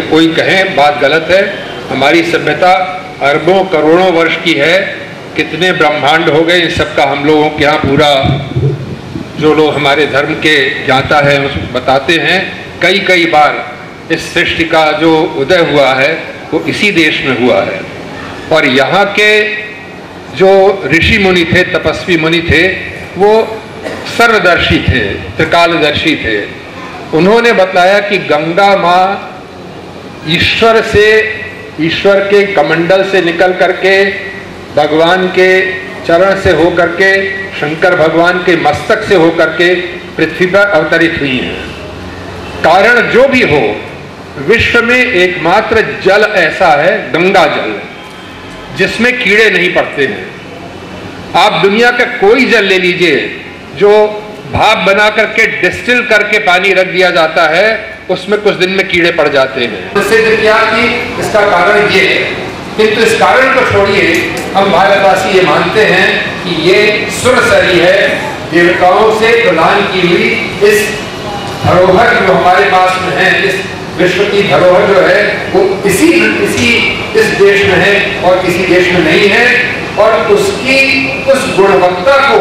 कोई कहे बात गलत है। हमारी सभ्यता अरबों करोड़ों वर्ष की है, कितने ब्रह्मांड हो गए, इन सबका हम लोगों के यहाँ पूरा, जो लोग हमारे धर्म के ज्ञाता है उसको बताते हैं, कई कई बार इस सृष्टि का जो उदय हुआ है वो इसी देश में हुआ है। और यहाँ के जो ऋषि मुनि थे, तपस्वी मुनि थे, वो सर्वदर्शी थे, त्रिकालदर्शी थे। उन्होंने बताया कि गंगा माँ ईश्वर के कमंडल से निकल करके भगवान के चरण से होकर के, शंकर भगवान के मस्तक से होकर के पृथ्वी पर अवतरित हुई हैं। कारण जो भी हो, विश्व में एकमात्र जल ऐसा है, गंगा जल, जिसमें कीड़े नहीं पड़ते हैं। आप दुनिया का कोई जल ले लीजिए, जो भाप बना करके डिस्टिल करके पानी रख दिया जाता है, उसमें कुछ दिन में कीड़े पड़ जाते हैं। सिद्ध किया कि इसका कारण ये है, किंतु इस कारण को छोड़िए, हम भारतवासी ये मानते हैं कि ये सुरसरी है, देवताओं से प्रदान की हुई इस धरोहर जो हमारे पास में है, इस विश्व की धरोहर जो है वो इसी इस देश में है और किसी देश में नहीं है। और उसकी उस गुणवत्ता को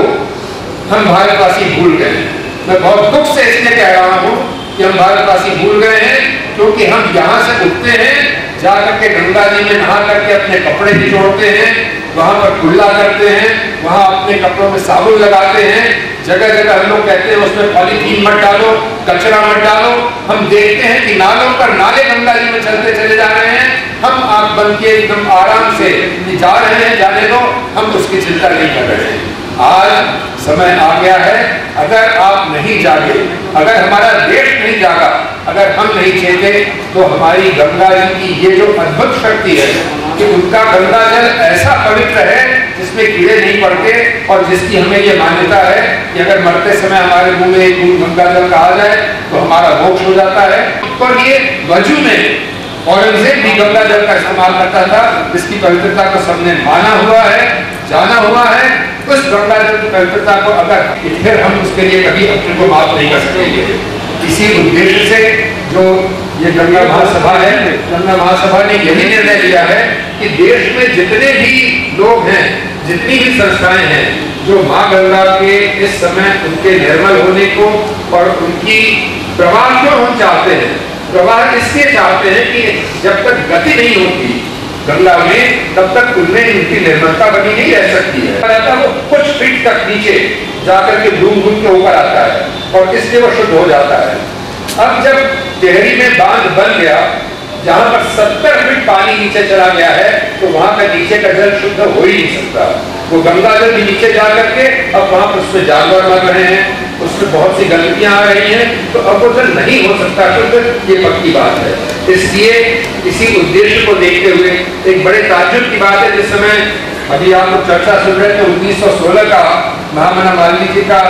हम भारतवासी भूल गए हैं। मैं बहुत दुख से इसलिए कह रहा हूँ कि हम भारतवासी भूल गए हैं, क्योंकि हम यहाँ से उठते हैं, जाकर के गंगा जी में नहा करके अपने कपड़े निचोड़ते हैं, वहां पर कुल्ला करते हैं, वहां अपने कपड़ों में साबुन लगाते हैं, जगह जगह हम लोग कहते हैं उसमें पॉलीथीन मत डालो, कचरा मत डालो। हम देखते हैं कि नालों पर नाले गंगा जी में चलते चले जा रहे हैं, हम आंख बंद किए एकदम आराम से जा रहे हैं, जाने दो, हम उसकी चिंता नहीं कर रहे हैं। आज समय आ गया है, अगर आप नहीं जागे, अगर हमारा देश नहीं जागा, अगर हम नहीं चेते, तो हमारी गंगा जी की ये जो अद्भुत शक्ति है कि उनका गंगा जल ऐसा पवित्र है जिसमें कीड़े नहीं पड़ते, और जिसकी हमें ये मान्यता है कि अगर मरते समय हमारे मुंह में एक बूंद गंगा जल कहा जाए तो हमारा मोक्ष हो जाता है। और ये वजू में औरंगजेब भी गंगा जल का इस्तेमाल करता था, जिसकी पवित्रता को सबने माना हुआ है, जाना हुआ है। उस गंगा जल की पवित्रता को अगर फिर हम उसके लिए कभी अपने को माफ नहीं कर सकेंगे। इसी उद्देश्य से जो ये गंगा महासभा है, गंगा महासभा ने यही निर्णय लिया है कि देश में जितने भी लोग हैं, जितनी भी संस्थाएं हैं, जो माँ गंगा के इस समय उनके निर्मल होने को और उनकी प्रवाह क्यों हम चाहते हैं, प्रवाह इसलिए चाहते हैं कि जब तक गति नहीं होती गंगा में, तब तक उनमें उनकी निर्मलता बनी नहीं रह सकती है। वो कुछ फीट तक नीचे जाकर के घूम घूम के ऊपर आता है और इसलिए वो शुद्ध हो जाता है। अब जब टेहरी में बांध बन गया, जहां पर 70 फीट पानी नीचे चला गया है, तो वहां का नीचे का जल शुद्ध हो ही नहीं सकता। वो गंगा जल भी नीचे जा करके अब वहां पर उसमें जानवर मर रहे हैं, उसमें बहुत सी गंदगियां आ रही हैं, तो अब वो जल नहीं हो सकता शुद्ध, ये पक्की बात है। इसलिए इसी उद्देश्य को देखते हुए एक बड़े ताज्जुब की बात है, जिस समय अभी आप लोग चर्चा सुन रहे थे 1916 का महामना मालवीय जी का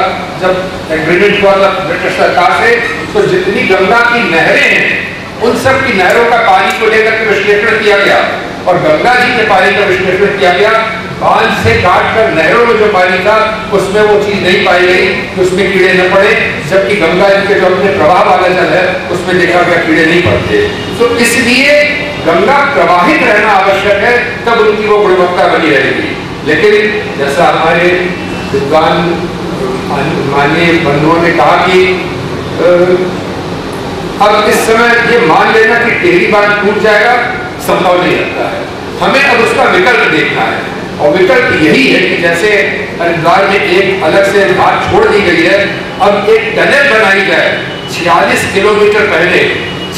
जब एग्रीमेंट हुआ था ब्रिटिश सरकार से, तो जितनी गंगा की नहरें हैं उन सब की नहरों का पानी को लेकर के विश्लेषण किया गया और गंगा जी के पानी का विश्लेषण किया गया। बांध से काट कर नहरों में जो पानी था उसमें वो चीज नहीं पाई गई कि उसमें कीड़े न पड़े, जबकि गंगा जी के जो अपने प्रवाह वाला जल है उसमें देखा गया कीड़े नहीं पड़ते। तो इसलिए गंगा प्रवाहित रहना आवश्यक है, तब उनकी वो गुणवत्ता बनी रहेगी। लेकिन जैसा हमारे विद्वान माननीय बंधुओं ने कहा कि अब इस समय ये मान लेना कि टेहरी बांध टूट जाएगा संभव नहीं रहता है, हमें अब उसका विकल्प देखना है। और विकल्प यही है कि जैसे हरिद्वार में एक अलग से घाट छोड़ दी गई है, अब एक टनल बनाई जाए 46 किलोमीटर पहले,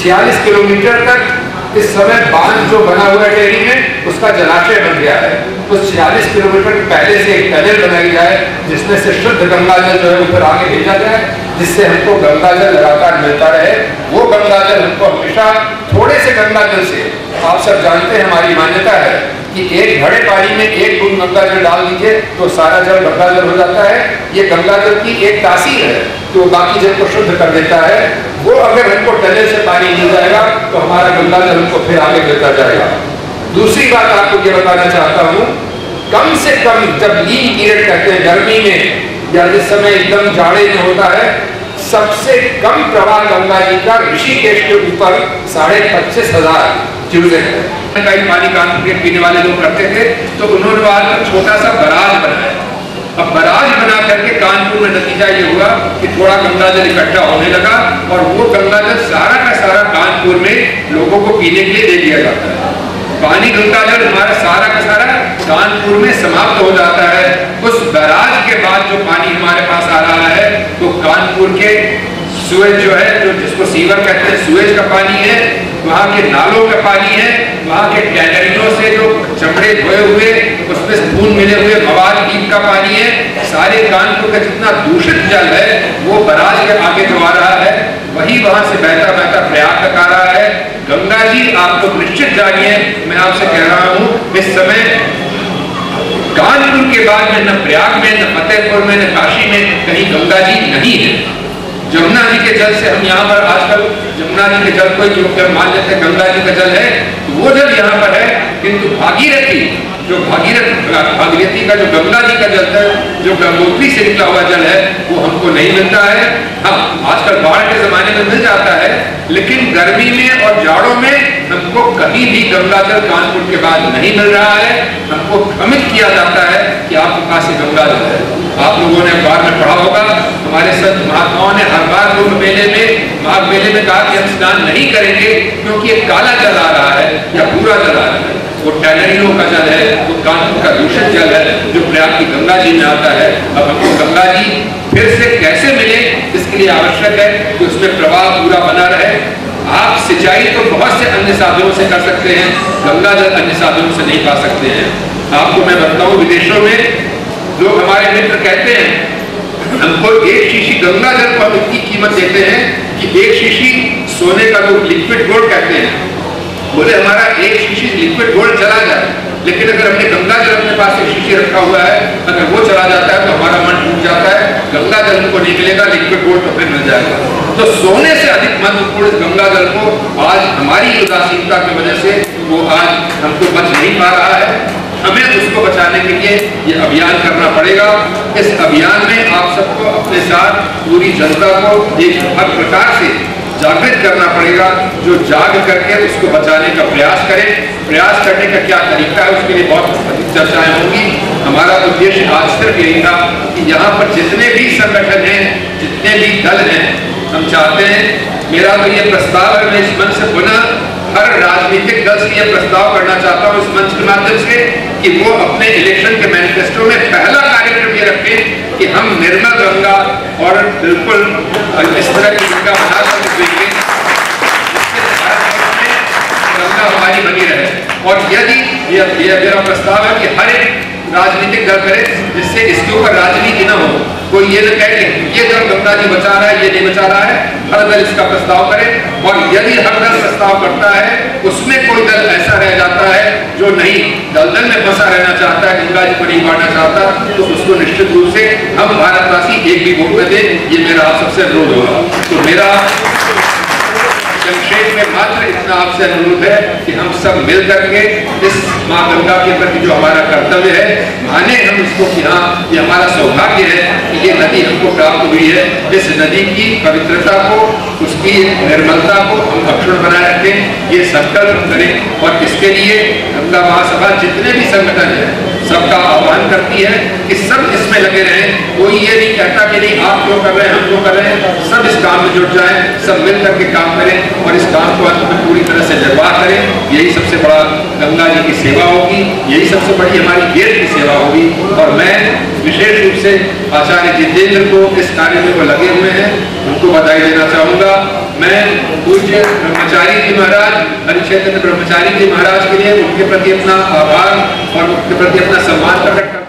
46 किलोमीटर तक इस समय बांध जो बना हुआ है टेहरी में, उसका जलाशय बन गया है। उस 46 किलोमीटर पहले से एक टनल बनाई जाए जिसमें से शुद्ध गंगा जल जो है ऊपर आगे भेजा जाए, जिससे हमको गंगा जल लगातार मिलता रहे। वो गंगा जल हमको हमेशा थोड़े से गंगा जल से, आप सब जानते हैं हमारी मान्यता है कि एक घड़े पानी में एक बूंद गंगा जल डाल दीजिए तो सारा जल गंगा जल हो जाता है। ये गंगा जल की एक तासीर है कि वो बाकी जल को शुद्ध कर देता है। वो अगर हमको टनल से पानी मिल जाएगा तो हमारा गंगा जल हमको फिर आगे मिलता जाएगा। दूसरी बात आपको ये बताना चाहता हूँ, कम से कम जब लीन पीरियड कहते हैं गर्मी में या जिस समय एकदम जाड़े में होता है, सबसे कम प्रवाह गंगा जी का ऋषिकेश के ऊपर 25,500 क्यूसेक है। कई पानी कानपुर के पीने वाले लोग करते थे, तो उन्होंने वहां छोटा सा बराज बनाया। अब बराज बना करके कानपुर में नतीजा ये हुआ कि थोड़ा गंगा जल इकट्ठा होने लगा और वो गंगा जल सारा का सारा कानपुर में लोगों को पीने के लिए दे दिया जाता है। पानी गंगा जल हमारा सारा का सारा कानपुर में समाप्त हो जाता है। उस बराज के बाद जो पानी हमारे पास आ रहा है तो कानपुर के सुएज जो है, जो जिसको सीवर कहते हैं, सुएज का पानी है, वहाँ के नालों का पानी है, वहाँ के टैनरियों से जो चमड़े धोए हुए उसमें खून मिले हुए मवाद पीप का पानी है। सारे कानपुर का जितना दूषित जल है वो बराज के आगे जो आ रहा है वही वहां से बहता बहता प्रयाग तक आ रहा है। गंगा जी आप लोग निश्चित जानिए, मैं आपसे कह रहा हूँ, इस समय कानपुर के बाद में न प्रयाग में, न फतेहपुर में, न काशी में कहीं गंगा जी नहीं है। जमुना जी के जल से हम यहाँ पर आजकल जमुना जी के जल को जो मान लेते हैं गंगा जी का जल है, तो वो जल यहाँ पर है, किंतु भागीरथी जो भागीरथी का जो गंगा जी का जल है, जो गंगोत्री से निकला हुआ जल है, वो हमको नहीं मिलता है। हाँ, आजकल बाढ़ के जमाने में मिल जाता है, लेकिन गर्मी में और जाड़ों में हमको कहीं भी गंगा जल कानपुर के बाद नहीं मिल रहा है। हमको भ्रमित किया जाता है कि आपके पास गंगा जल है। आप लोगों ने अखबार में पढ़ा होगा, हमारे संत महात्माओं ने हर बार कुंभ मेले में, माघ मेले में कहा कि हम स्नान नहीं करेंगे क्योंकि एक काला जल आ रहा है या पूरा जल आ रहा है। वो टैनरियों का जल है, वो कानपुर का दूषित जल है जो प्रयाग की गंगा जी में आता है। अब हमको गंगा जी फिर से कैसे मिले, इसके लिए आवश्यक है कि उसमें प्रवाह पूरा बना रहे। आप सिंचाई तो बहुत से अन्य साधनों से कर सकते हैं, गंगा जल अन्य साधनों से नहीं पा सकते हैं। आपको मैं बताऊं, विदेशों में लोग हमारे मित्र कहते हैं हमको एक शीशी गंगा जल को हम इतनी कीमत देते हैं कि एक शीशी सोने का जो लिक्विड गोल्ड कहते हैं, बोले हमारा एक शीशी लिक्विड गोल्ड चला जाए, लेकिन अगर हमने गंगा जल अपने पास एक शीशी रखा हुआ है, अगर वो चला जाता है तो हमारा मन टूट जाता है। गंगा जल हमको नहीं मिलेगा, लिक्विड गोल्ड तो फिर मिल जाएगा। तो सोने से अधिक महत्वपूर्ण गंगा जल को आज हमारी उदासीनता की वजह से वो आज हमको बच नहीं पा रहा है। हमें उसको बचाने के लिए ये अभियान करना पड़ेगा। इस अभियान में आप सबको अपने साथ पूरी जनता को एक हर प्रकार से जागृत करना पड़ेगा, जो जाग करके उसको बचाने का प्रयास करें। प्रयास करने का क्या तरीका है उसके लिए बहुत अधिक चर्चाएं होंगी। हमारा उद्देश्य आज सिर्फ यही था कि यहाँ पर जितने भी संगठन हैं, जितने भी दल हैं, हम चाहते हैं, मेरा तो ये प्रस्ताव है, मैं इस मंच से पुनः हर राजनीतिक दल से यह प्रस्ताव करना चाहता हूं इस मंच के माध्यम से कि वो अपने इलेक्शन के मैनिफेस्टो में पहला कार्यक्रम ये रखें कि हम निर्मल गंगा और बिल्कुल इस तरह की गंगा बना कर देंगे गंगा हमारी बनी रहे। और यदि ये मेरा प्रस्ताव है कि हर एक राजनीतिक दल करे, जिससे इसके ऊपर राजनीति न हो, कोई ये न कहे कि ये दल गंगा जी बचा रहा है, ये नहीं बचा रहा है। हर दल इसका प्रस्ताव करे, और यदि हर दल प्रस्ताव करता है उसमें कोई दल ऐसा रह जाता है जो नहीं दलदल में फंसा रहना चाहता है, गंगा जी को नहीं बांटना चाहता, तो उसको निश्चित रूप से हम भारतवासी एक भी वोट न दें। ये मेरा आप सबसे अनुरोध होगा। तो मेरा संक्षेप में मात्र इतना आपसे अनुरोध है कि हम सब मिल करके इस माँ गंगा के प्रति जो हमारा कर्तव्य है, माने हम इसको कि हाँ ये हमारा सौभाग्य है कि ये नदी हमको प्राप्त हुई है। इस नदी की पवित्रता को, उसकी निर्मलता को हम अक्षुण्ण बनाए रखें, ये संकल्प करें। और इसके लिए गंगा महासभा जितने भी संगठन हैं सबका आह्वान करती है कि सब इसमें लगे रहें। कोई ये नहीं कहता कि नहीं आप क्यों कर रहे हैं, हम क्यों कर रहे हैं। सब इस काम में जुट जाएं, सब मिल करके काम करें और इस काम को अंत में पूरी तरह से निर्वाह करें। यही सबसे बड़ा गंगा जी की सेवा होगी, यही सबसे बड़ी हमारी वेद की सेवा होगी। और मैं विशेष रूप से आचार्य जितेंद्र को इस कार्य में वो लगे हुए हैं, उनको बधाई देना चाहूँगा। मैं पूज्य ब्रह्मचारी जी महाराज, हरिक्षेत्र ब्रह्मचारी जी महाराज के लिए उनके प्रति अपना आभार और उनके प्रति अपना सम्मान प्रकट करता हूं।